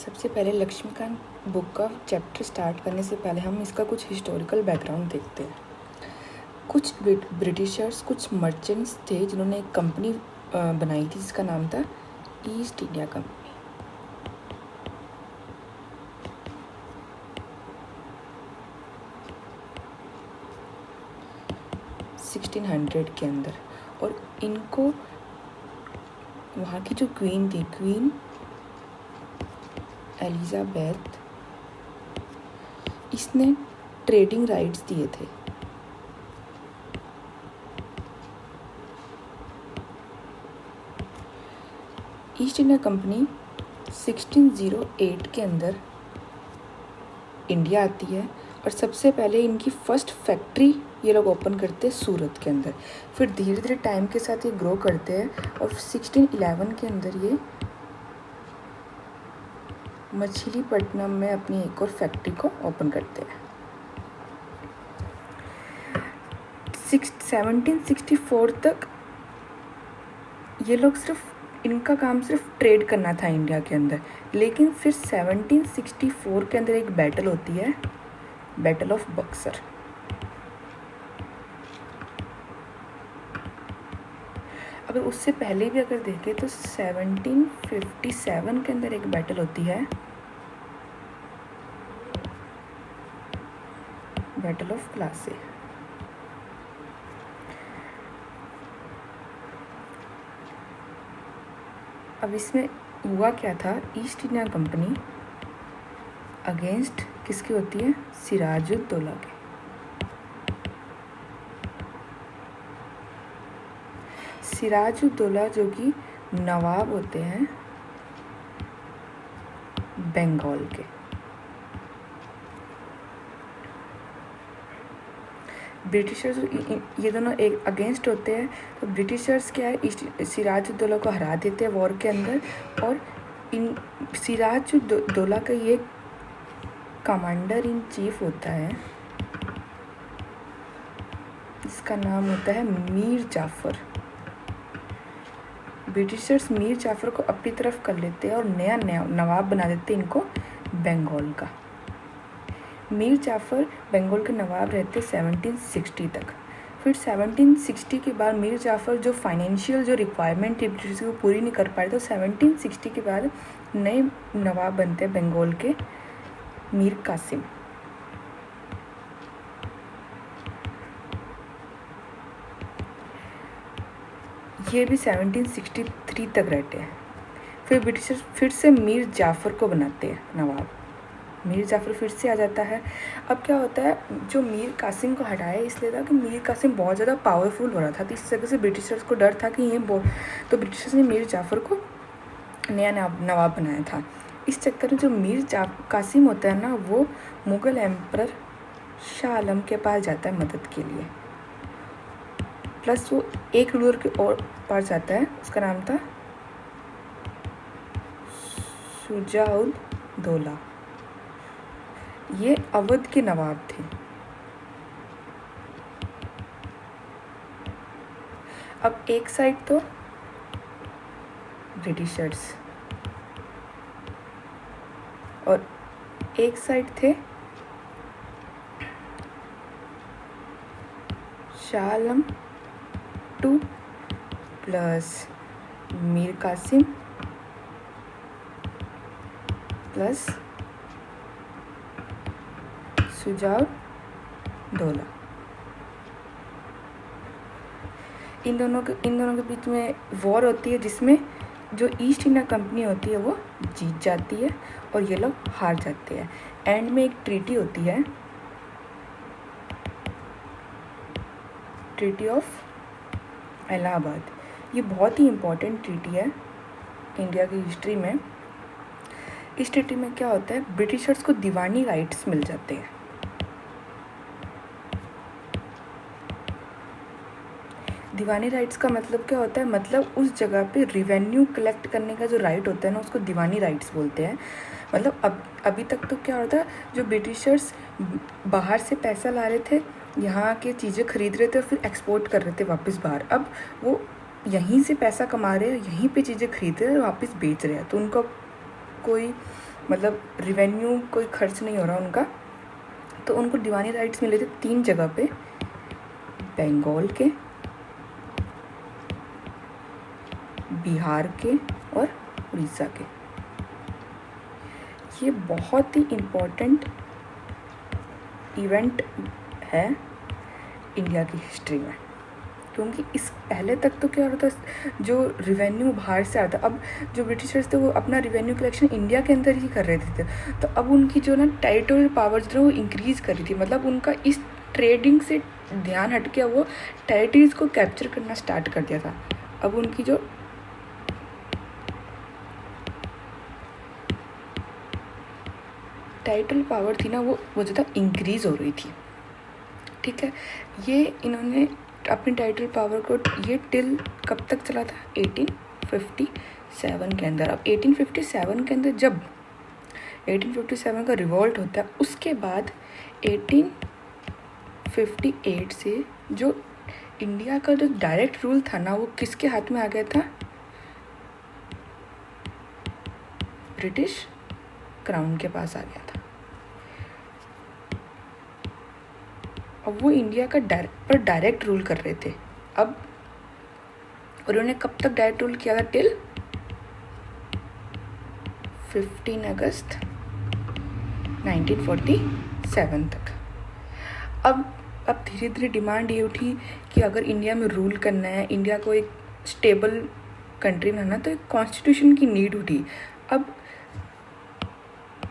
सबसे पहले लक्ष्मीकांत बुक का चैप्टर स्टार्ट करने से पहले हम इसका कुछ हिस्टोरिकल बैकग्राउंड देखते हैं। कुछ ब्रिटिशर्स, कुछ मर्चेंट्स थे जिन्होंने एक कंपनी बनाई थी जिसका नाम था ईस्ट इंडिया कंपनी। के अंदर, और इनको वहाँ की जो क्वीन थी, क्वीन एलिजाबेथ, इसने ट्रेडिंग राइट्स दिए थे। ईस्ट इंडिया कंपनी 1608 के अंदर इंडिया आती है और सबसे पहले इनकी फर्स्ट फैक्ट्री ये लोग ओपन करते हैं सूरत के अंदर। फिर धीरे धीरे टाइम के साथ ये ग्रो करते हैं और 1611 के अंदर ये मछलीपट्टनम में अपनी एक और फैक्ट्री को ओपन करते हैं। 1764 तक ये लोग इनका काम सिर्फ ट्रेड करना था इंडिया के अंदर, लेकिन फिर 1764 के अंदर एक बैटल होती है, बैटल ऑफ बक्सर। अगर उससे पहले भी अगर देखें तो 1757 के अंदर एक बैटल होती है, बैटल ऑफ प्लासी। अब इसमें हुआ क्या था, ईस्ट इंडिया कंपनी अगेंस्ट किसकी होती है, सिराजुद्दौला के। सिराजुद्दौला जो कि नवाब होते हैं बंगाल के। ब्रिटिशर्स ये दोनों एक अगेंस्ट होते हैं, तो ब्रिटिशर्स क्या है, सिराजुद्दौला को हरा देते हैं वॉर के अंदर। और इन सिराजुद्दौला का ये कमांडर इन चीफ होता है, इसका नाम होता है मीर जाफर। ब्रिटिशर्स मीर जाफर को अपनी तरफ कर लेते हैं और नया नवाब बना देते हैं इनको बंगाल का। मीर जाफर बंगाल के नवाब रहते 1760 तक। फिर 1760 के बाद मीर जाफर जो फाइनेंशियल जो रिक्वायरमेंट थी ब्रिटिश को पूरी नहीं कर पाए, तो 1760 के बाद नए नवाब बनते हैं बंगाल के, मीर कासिम। ये भी 1763 तक रहते हैं। फिर ब्रिटिशर्स फिर से मीर जाफर को बनाते हैं नवाब, मीर जाफर फिर से आ जाता है। अब क्या होता है, जो मीर कासिम को हटाया इसलिए था कि मीर कासिम बहुत ज़्यादा पावरफुल हो रहा था, तो इस जगह से ब्रिटिशर्स को डर था कि ये तो ब्रिटिशर्स ने मीर जाफर को नया नवाब बनाया था। इस चक्कर में जो मीर कासिम होता है ना, वो मुग़ल एम्परर शाह आलम के पास जाता है मदद के लिए। प्लस वो एक रूलर के और पास जाता है, उसका नाम था शुजाउद्दौला। ये अवध के नवाब थे। अब एक साइड तो ब्रिटिशर्स और एक साइड थे शाह आलम 2 प्लस मीर कासिम प्लस शुजाउद्दौला। इन दोनों के बीच में वॉर होती है, जिसमें जो ईस्ट इंडिया कंपनी होती है वो जीत जाती है और ये लोग हार जाते हैं। एंड में एक ट्रीटी होती है, ट्रीटी ऑफ इलाहाबाद। ये बहुत ही इम्पोर्टेंट ट्रीटी है इंडिया की हिस्ट्री में। इस ट्रीटी में क्या होता है, ब्रिटिशर्स को दीवानी राइट्स मिल जाते हैं। दीवानी राइट्स का मतलब क्या होता है, मतलब उस जगह पे रिवेन्यू कलेक्ट करने का जो राइट होता है ना, उसको दीवानी राइट्स बोलते हैं। मतलब अभी तक तो क्या होता है, जो ब्रिटिशर्स बाहर से पैसा ला रहे थे, यहाँ के चीज़ें खरीद रहे थे और फिर एक्सपोर्ट कर रहे थे वापस बाहर, अब वो यहीं से पैसा कमा रहे हैं, यहीं पे चीज़ें खरीद रहे हैं और वापस बेच रहे हैं, तो उनका कोई मतलब रिवेन्यू कोई खर्च नहीं हो रहा उनका, तो उनको दीवानी राइट्स मिले थे 3 जगह पे, बंगाल के, बिहार के और उड़ीसा के। ये बहुत ही इम्पोर्टेंट इवेंट है इंडिया की हिस्ट्री में, क्योंकि इस पहले तक तो क्या होता था, जो रिवेन्यू बाहर से आता, अब जो ब्रिटिशर्स थे वो अपना रिवेन्यू कलेक्शन इंडिया के अंदर ही कर रहे थे, तो अब उनकी जो ना टेरिटोरियल पावर्स जो वो इंक्रीज़ कर रही थी, मतलब उनका इस ट्रेडिंग से ध्यान हट के वो टेरिटरीज को कैप्चर करना स्टार्ट कर दिया था। अब उनकी जो टेरिटोरियल पावर थी ना वो ज़्यादा इंक्रीज़ हो रही थी, ठीक है। ये इन्होंने अपनी टेरिटोरियल पावर को ये टिल कब तक चला था, 1857 के अंदर। अब 1857 के अंदर जब 1857 का रिवॉल्ट होता है, उसके बाद 1858 से जो इंडिया का जो डायरेक्ट रूल था ना वो किसके हाथ में आ गया था, ब्रिटिश क्राउन के पास आ गया था। अब वो इंडिया का डायरेक्ट रूल कर रहे थे। अब उन्होंने कब तक डायरेक्ट रूल किया था, टिल 15 अगस्त 1947 तक। अब धीरे धीरे डिमांड ये उठी कि अगर इंडिया में रूल करना है, इंडिया को एक स्टेबल कंट्री बनाना, तो एक कॉन्स्टिट्यूशन की नीड उठी। अब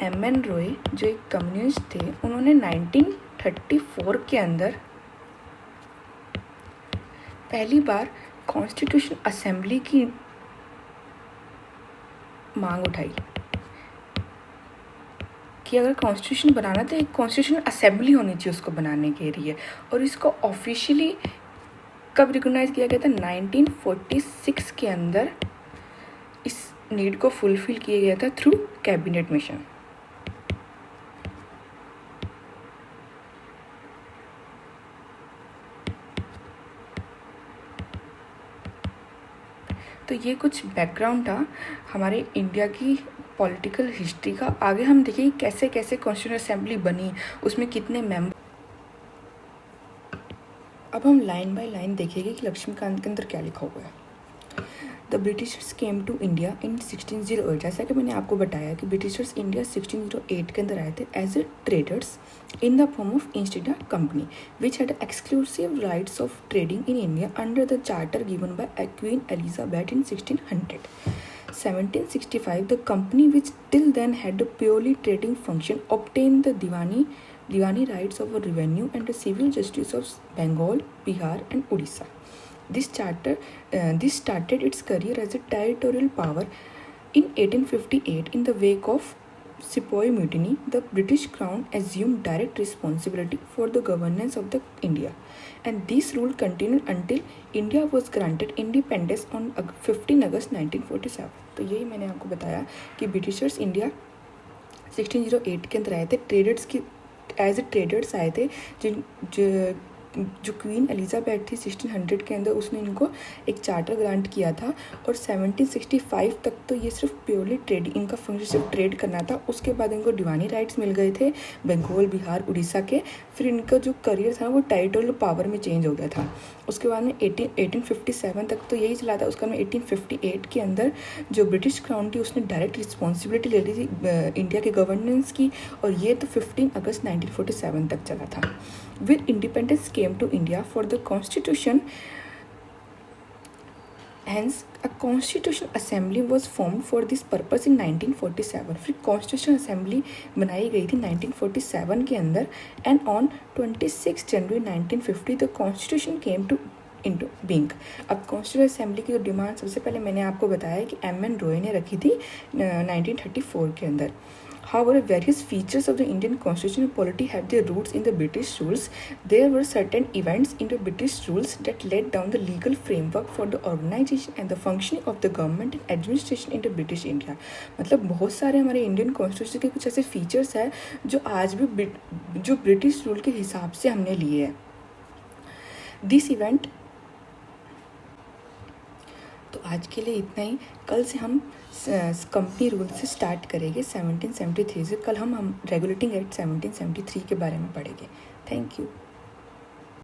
एम.एन. रॉय जो एक कम्युनिस्ट थे, उन्होंने 1934 के अंदर पहली बार कॉन्स्टिट्यूशन असेंबली की मांग उठाई कि अगर कॉन्स्टिट्यूशन बनाना तो एक कॉन्स्टिट्यूशन असेंबली होनी चाहिए उसको बनाने के लिए, और इसको ऑफिशियली कब रिकॉग्नाइज किया गया था, 1946 के अंदर इस नीड को फुलफिल किया गया था थ्रू कैबिनेट मिशन। तो ये कुछ बैकग्राउंड था हमारे इंडिया की पॉलिटिकल हिस्ट्री का। आगे हम देखिए कैसे कैसे कॉन्स्टिट्यूशन असेंबली बनी, उसमें कितने मेंबर। अब हम लाइन बाय लाइन देखेंगे कि लक्ष्मीकांत के अंदर क्या लिखा हुआ है। The Britishers came to India in 1608। जैसा कि मैंने आपको बताया कि ब्रिटिशर्स इंडिया 1608 के अंदर आए थे as a traders in the form of East India Company, which had exclusive rights of trading in India under the charter given by Queen Elizabeth in 1600. 1765, the company, which till then had a purely trading function, obtained the Diwani rights of revenue and the civil justice of Bengal, Bihar, and Odisha. This started its career as a territorial power. In 1858, in the wake of Sepoy Mutiny, the British Crown assumed direct responsibility for the governance of the India, and this rule continued until India was granted independence on 15 August 1947. तो यही मैंने आपको बताया कि Britishers India 1608 के अंदर आए थे, ट्रेडर्स की एज ए ट्रेडर्स आए थे। जो क्वीन एलिजाबेथ थी 1600 के अंदर, उसने इनको एक चार्टर ग्रांट किया था, और 1765 तक तो ये सिर्फ प्योरली ट्रेड, इनका फंक्शन सिर्फ ट्रेड करना था। उसके बाद इनको दीवानी राइट्स मिल गए थे बंगाल, बिहार, उड़ीसा के। फिर इनका जो करियर था वो टेरिटोरियल पावर में चेंज हो गया था। उसके बाद में 1857 तक तो यही चला था। उसके बाद में 1858 के अंदर जो ब्रिटिश क्राउन थी उसने डायरेक्ट रिस्पॉन्सिबिलिटी ले ली थी इंडिया के गवर्नेंस की, और ये तो 15 अगस्त 1947 तक चला था। With independence came to India for the constitution, hence a constitution assembly was formed for this purpose in 1947. फिर constitution assembly बनाई गई थी 1947 के अंदर, and on 26 January 1950 the constitution came to into being. अब कॉन्स्टिट्यूशन असेंबली की जो demand सबसे पहले मैंने आपको बताया कि एम.एन. रॉय ने रखी थी 1934 के अंदर। However, various features of the Indian constitutional polity have their roots in the British rules. There were certain events in the British rules that laid down the legal framework for the organization and the functioning of the government and administration in the British India. मतलब बहुत सारे हमारे Indian constitution के कुछ ऐसे features हैं जो आज भी जो ब्रिटिश रूल के हिसाब से हमने लिए हैं। दिस इवेंट तो आज के लिए इतना ही। कल से हम कंपनी रूल से स्टार्ट करेंगे 1773 से। कल हम रेगुलेटिंग एक्ट 1773 के बारे में पढ़ेंगे। Thank you.